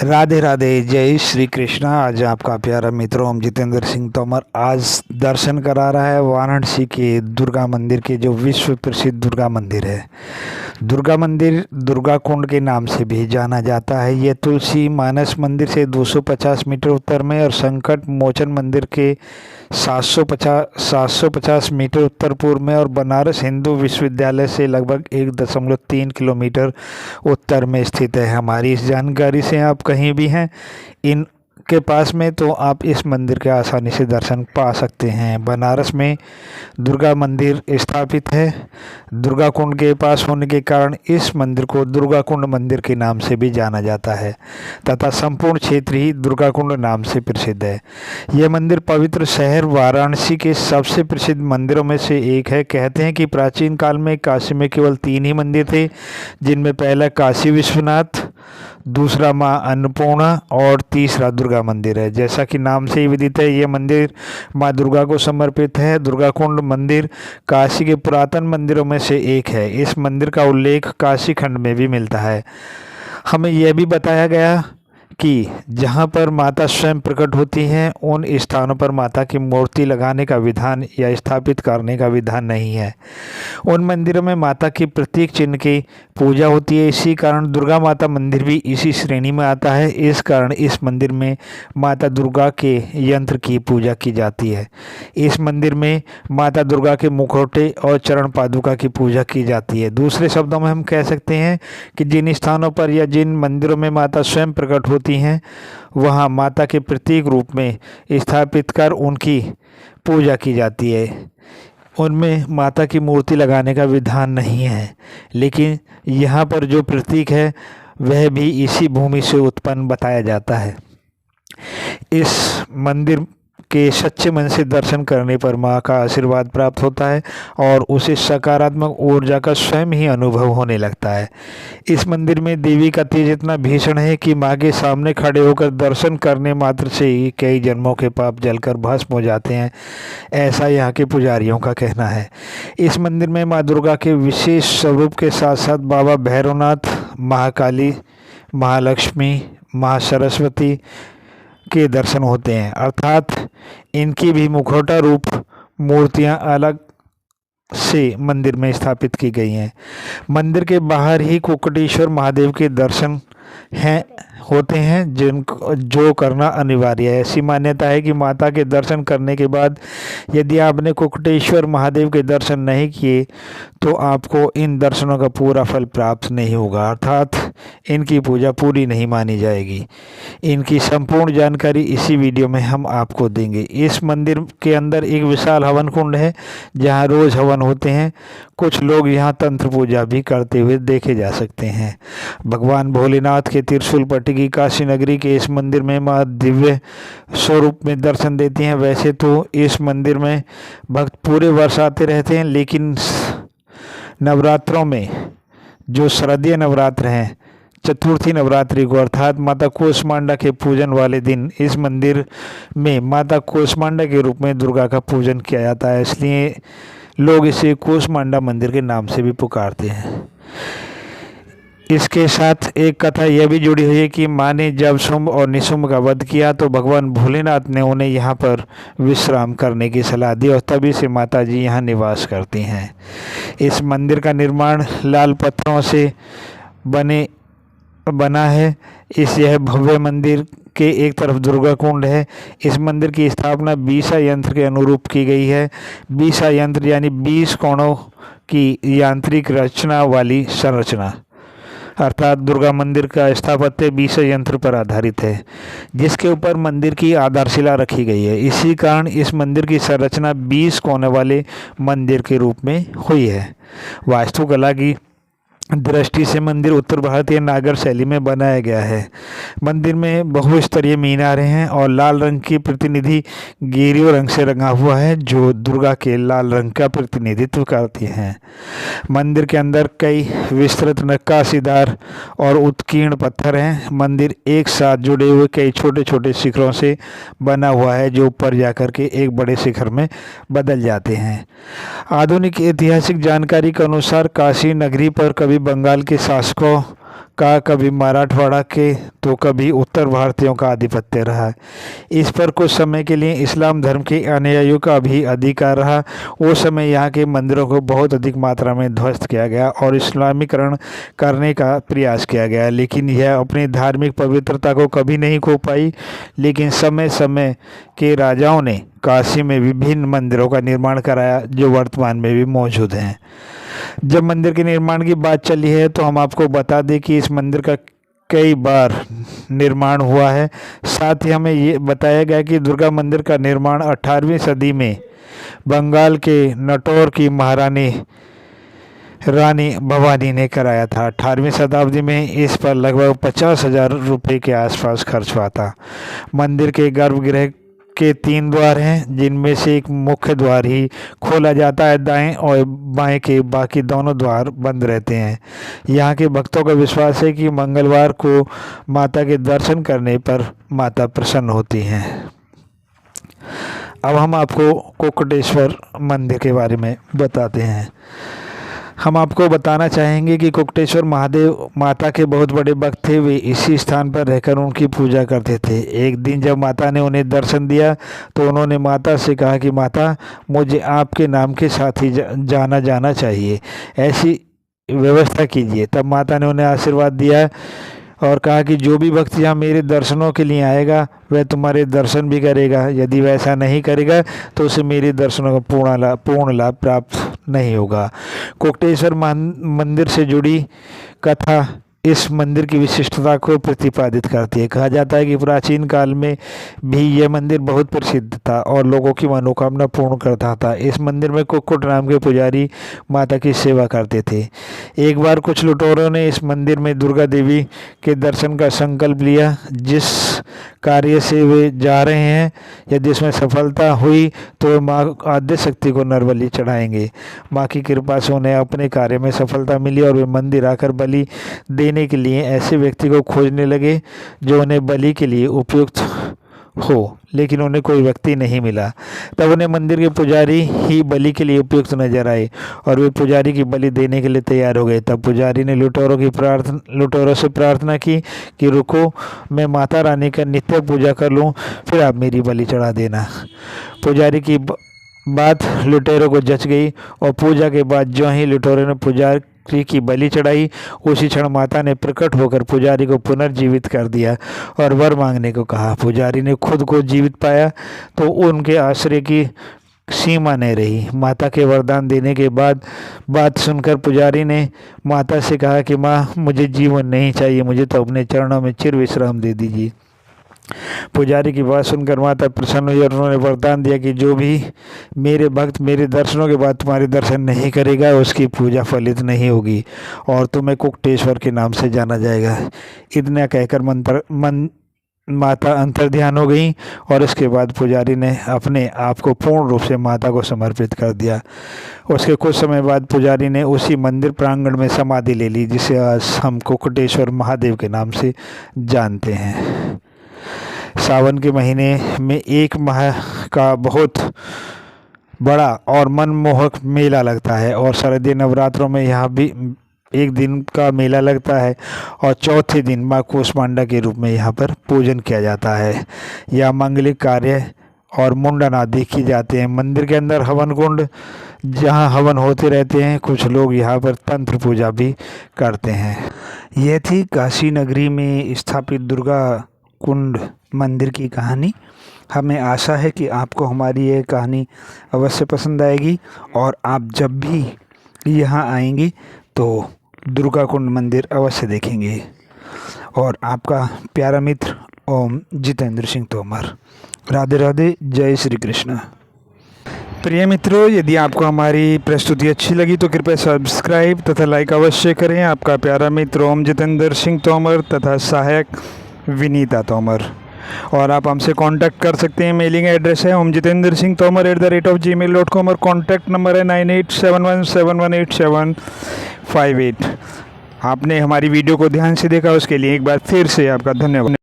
राधे राधे, जय श्री कृष्णा। आज आपका प्यारा मित्र ओम जितेंद्र सिंह तोमर आज दर्शन करा रहा है वाराणसी के दुर्गा मंदिर के, जो विश्व प्रसिद्ध दुर्गा मंदिर है। दुर्गा मंदिर दुर्गा कुंड के नाम से भी जाना जाता है। यह तुलसी मानस मंदिर से 250 मीटर उत्तर में और संकट मोचन मंदिर के 750 मीटर उत्तर पूर्व में और बनारस हिंदू विश्वविद्यालय से लगभग 1.3 किलोमीटर उत्तर में स्थित है। हमारी इस जानकारी से आप कहीं भी हैं इनके पास में तो आप इस मंदिर के आसानी से दर्शन पा सकते हैं। बनारस में दुर्गा मंदिर स्थापित है। दुर्गा कुंड के पास होने के कारण इस मंदिर को दुर्गा कुंड मंदिर के नाम से भी जाना जाता है तथा संपूर्ण क्षेत्र ही दुर्गा कुंड नाम से प्रसिद्ध है। यह मंदिर पवित्र शहर वाराणसी के सबसे प्रसिद्ध मंदिरों में से एक है। कहते हैं कि प्राचीन काल में काशी में केवल 3 ही मंदिर थे, जिनमें पहला काशी विश्वनाथ, दूसरा माँ अन्नपूर्णा और तीसरा दुर्गा मंदिर है। जैसा कि नाम से ही विदित है, यह मंदिर माँ दुर्गा को समर्पित है। दुर्गा कुंड मंदिर काशी के पुरातन मंदिरों में से एक है। इस मंदिर का उल्लेख काशी खंड में भी मिलता है। हमें यह भी बताया गया कि जहाँ पर माता स्वयं प्रकट होती हैं उन स्थानों पर माता की मूर्ति लगाने का विधान या स्थापित करने का विधान नहीं है। उन मंदिरों में माता की प्रतीक चिन्ह की पूजा होती है। इसी कारण दुर्गा माता मंदिर भी इसी श्रेणी में आता है। इस कारण इस मंदिर में माता दुर्गा के यंत्र की पूजा की जाती है। इस मंदिर में माता दुर्गा के मुखौटे और चरण पादुका की पूजा की जाती है। दूसरे शब्दों में हम कह सकते हैं कि जिन स्थानों पर या जिन मंदिरों में माता स्वयं प्रकट होती हैं वहाँ माता के प्रतीक रूप में स्थापित कर उनकी पूजा की जाती है। उनमें माता की मूर्ति लगाने का विधान नहीं है, लेकिन यहाँ पर जो प्रतीक है वह भी इसी भूमि से उत्पन्न बताया जाता है। इस मंदिर के सच्चे मन से दर्शन करने पर माँ का आशीर्वाद प्राप्त होता है और उसे सकारात्मक ऊर्जा का स्वयं ही अनुभव होने लगता है। इस मंदिर में देवी का तेज इतना भीषण है कि माँ के सामने खड़े होकर दर्शन करने मात्र से ही कई जन्मों के पाप जलकर भस्म हो जाते हैं, ऐसा यहाँ के पुजारियों का कहना है। इस मंदिर में माँ दुर्गा के विशेष स्वरूप के साथ साथ बाबा भैरवनाथ, महाकाली, महालक्ष्मी, माँ सरस्वती के दर्शन होते हैं, अर्थात इनकी भी मुखौटा रूप मूर्तियां अलग से मंदिर में स्थापित की गई हैं। मंदिर के बाहर ही कुक्कुटेश्वर महादेव के दर्शन होते हैं जो करना अनिवार्य है। ऐसी मान्यता है कि माता के दर्शन करने के बाद यदि आपने कुक्कुटेश्वर महादेव के दर्शन नहीं किए तो आपको इन दर्शनों का पूरा फल प्राप्त नहीं होगा, अर्थात इनकी पूजा पूरी नहीं मानी जाएगी। इनकी संपूर्ण जानकारी इसी वीडियो में हम आपको देंगे। इस मंदिर के अंदर एक विशाल हवन कुंड है जहां रोज हवन होते हैं। कुछ लोग यहां तंत्र पूजा भी करते हुए देखे जा सकते हैं। भगवान भोलेनाथ के त्रिशूल पट्टी की काशी नगरी के इस मंदिर में माँ दिव्य स्वरूप में दर्शन देती हैं। वैसे तो इस मंदिर में भक्त पूरे वर्ष आते रहते हैं, लेकिन नवरात्रों में जो शारदीय नवरात्र हैं, चतुर्थी नवरात्रि को अर्थात माता कूष्मांडा के पूजन वाले दिन इस मंदिर में माता कूष्मांडा के रूप में दुर्गा का पूजन किया जाता है, इसलिए लोग इसे कूष्मांडा मंदिर के नाम से भी पुकारते हैं। इसके साथ एक कथा यह भी जुड़ी हुई है कि माँ ने जब शुंभ और निशुंभ का वध किया तो भगवान भोलेनाथ ने उन्हें यहाँ पर विश्राम करने की सलाह दी और तभी से माता जी यहाँ निवास करती हैं। इस मंदिर का निर्माण लाल पत्थरों से बना है। यह भव्य मंदिर के एक तरफ दुर्गा कुंड है। इस मंदिर की स्थापना बीसा यंत्र के अनुरूप की गई है। बीसा यंत्र यानी 20 कोणों की यांत्रिक रचना वाली संरचना, अर्थात दुर्गा मंदिर का स्थापत्य बीसा यंत्र पर आधारित है, जिसके ऊपर मंदिर की आधारशिला रखी गई है। इसी कारण इस मंदिर की संरचना 20 कोने वाले मंदिर के रूप में हुई है। वास्तुकला की दृष्टि से मंदिर उत्तर भारतीय नागर शैली में बनाया गया है। मंदिर में बहुस्तरीय मीनारें हैं और लाल रंग की प्रतिनिधि गेरुआ रंग से रंगा हुआ है, जो दुर्गा के लाल रंग का प्रतिनिधित्व करती हैं। मंदिर के अंदर कई विस्तृत नक्काशीदार और उत्कीर्ण पत्थर हैं। मंदिर एक साथ जुड़े हुए कई छोटे छोटे शिखरों से बना हुआ है, जो ऊपर जाकर के एक बड़े शिखर में बदल जाते हैं। आधुनिक ऐतिहासिक जानकारी के अनुसार काशी नगरी पर कभी बंगाल के शासकों का, कभी मराठवाड़ा के तो कभी उत्तर भारतीयों का आधिपत्य रहा। इस पर कुछ समय के लिए इस्लाम धर्म के अनुयायियों का भी अधिकार रहा। उस समय यहाँ के मंदिरों को बहुत अधिक मात्रा में ध्वस्त किया गया और इस्लामीकरण करने का प्रयास किया गया, लेकिन यह अपनी धार्मिक पवित्रता को कभी नहीं खो पाई। लेकिन समय समय के राजाओं ने काशी में विभिन्न मंदिरों का निर्माण कराया, जो वर्तमान में भी मौजूद हैं। जब मंदिर के निर्माण की बात चली है तो हम आपको बता दें कि इस मंदिर का कई बार निर्माण हुआ है। साथ ही हमें ये बताया गया कि दुर्गा मंदिर का निर्माण 18वीं सदी में बंगाल के नटौर की महारानी रानी भवानी ने कराया था। 18वीं शताब्दी में इस पर लगभग 50,000 रुपये के आसपास खर्च हुआ था। मंदिर के गर्भगृह के 3 द्वार हैं, जिनमें से एक मुख्य द्वार ही खोला जाता है। दाएं और बाएं के बाकी दोनों द्वार बंद रहते हैं। यहाँ के भक्तों का विश्वास है कि मंगलवार को माता के दर्शन करने पर माता प्रसन्न होती हैं। अब हम आपको कुक्कुटेश्वर मंदिर के बारे में बताते हैं। हम आपको बताना चाहेंगे कि कुक्कुटेश्वर महादेव माता के बहुत बड़े भक्त थे। वे इसी स्थान पर रहकर उनकी पूजा करते थे। एक दिन जब माता ने उन्हें दर्शन दिया तो उन्होंने माता से कहा कि माता, मुझे आपके नाम के साथ ही जाना चाहिए, ऐसी व्यवस्था कीजिए। तब माता ने उन्हें आशीर्वाद दिया और कहा कि जो भी भक्त यहाँ मेरे दर्शनों के लिए आएगा वह तुम्हारे दर्शन भी करेगा। यदि वैसा नहीं करेगा तो उसे मेरे दर्शनों का पूर्ण लाभ प्राप्त नहीं होगा। कुक्कुटेश्वर मंदिर से जुड़ी कथा इस मंदिर की विशिष्टता को प्रतिपादित करती है। कहा जाता है कि प्राचीन काल में भी यह मंदिर बहुत प्रसिद्ध था और लोगों की मनोकामना पूर्ण करता था। इस मंदिर में कुक्कुट नाम के पुजारी माता की सेवा करते थे। एक बार कुछ लुटेरों ने इस मंदिर में दुर्गा देवी के दर्शन का संकल्प लिया। जिस कार्य से वे जा रहे हैं, यदि इसमें सफलता हुई तो वे माँ आद्य शक्ति को नरबलि चढ़ाएंगे। माँ की कृपा से उन्हें अपने कार्य में सफलता मिली और वे मंदिर आकर बलि देने के लिए ऐसे व्यक्ति को खोजने लगे जो उन्हें बलि के लिए उपयुक्त हो, लेकिन उन्हें कोई व्यक्ति नहीं मिला। तब उन्हें मंदिर के पुजारी ही बलि के लिए उपयुक्त नजर आए और वे पुजारी की बलि देने के लिए तैयार हो गए। तब पुजारी ने लुटेरों से प्रार्थना की कि रुको, मैं माता रानी का नित्य पूजा कर लूं, फिर आप मेरी बलि चढ़ा देना। पुजारी की बात लुटेरों को जच गई और पूजा के बाद जो ही लुटेरों ने पुजारी की बलि चढ़ाई, उसी क्षण माता ने प्रकट होकर पुजारी को पुनर्जीवित कर दिया और वर मांगने को कहा। पुजारी ने खुद को जीवित पाया तो उनके आश्रय की सीमा नहीं रही। माता के वरदान देने के बाद बात सुनकर पुजारी ने माता से कहा कि माँ, मुझे जीवन नहीं चाहिए, मुझे तो अपने चरणों में चिर विश्राम दे दीजिए। पुजारी की बात सुनकर माता प्रसन्न हुई और उन्होंने वरदान दिया कि जो भी मेरे भक्त मेरे दर्शनों के बाद तुम्हारे दर्शन नहीं करेगा, उसकी पूजा फलित नहीं होगी और तुम्हें कुक्कुटेश्वर के नाम से जाना जाएगा। इतना कहकर माता अंतर्ध्यान हो गई और इसके बाद पुजारी ने अपने आप को पूर्ण रूप से माता को समर्पित कर दिया। उसके कुछ समय बाद पुजारी ने उसी मंदिर प्रांगण में समाधि ले ली, जिसे आज हम कुक्कुटेश्वर महादेव के नाम से जानते हैं। सावन के महीने में 1 माह का बहुत बड़ा और मनमोहक मेला लगता है और शारदीय नवरात्रों में यहाँ भी 1 दिन का मेला लगता है और चौथे दिन माँ कूष्मांडा के रूप में यहाँ पर पूजन किया जाता है। यह मांगलिक कार्य और मुंडन आदि की जाते हैं। मंदिर के अंदर हवन कुंड, जहाँ हवन होते रहते हैं। कुछ लोग यहाँ पर तंत्र पूजा भी करते हैं। यह थी काशी नगरी में स्थापित दुर्गा कुंड मंदिर की कहानी। हमें आशा है कि आपको हमारी ये कहानी अवश्य पसंद आएगी और आप जब भी यहाँ आएंगे तो दुर्गा कुंड मंदिर अवश्य देखेंगे। और आपका प्यारा मित्र ओम जितेंद्र सिंह तोमर। राधे राधे, जय श्री कृष्ण। प्रिय मित्रों, यदि आपको हमारी प्रस्तुति अच्छी लगी तो कृपया सब्सक्राइब तथा लाइक अवश्य करें। आपका प्यारा मित्र ओम जितेंद्र सिंह तोमर तथा सहायक विनीता तोमर। और आप हमसे कांटेक्ट कर सकते हैं। मेलिंग एड्रेस है omjitendrasinghthomer@gmail.com और कॉन्टैक्ट नंबर है 9871718758। आपने हमारी वीडियो को ध्यान से देखा, उसके लिए एक बार फिर से आपका धन्यवाद।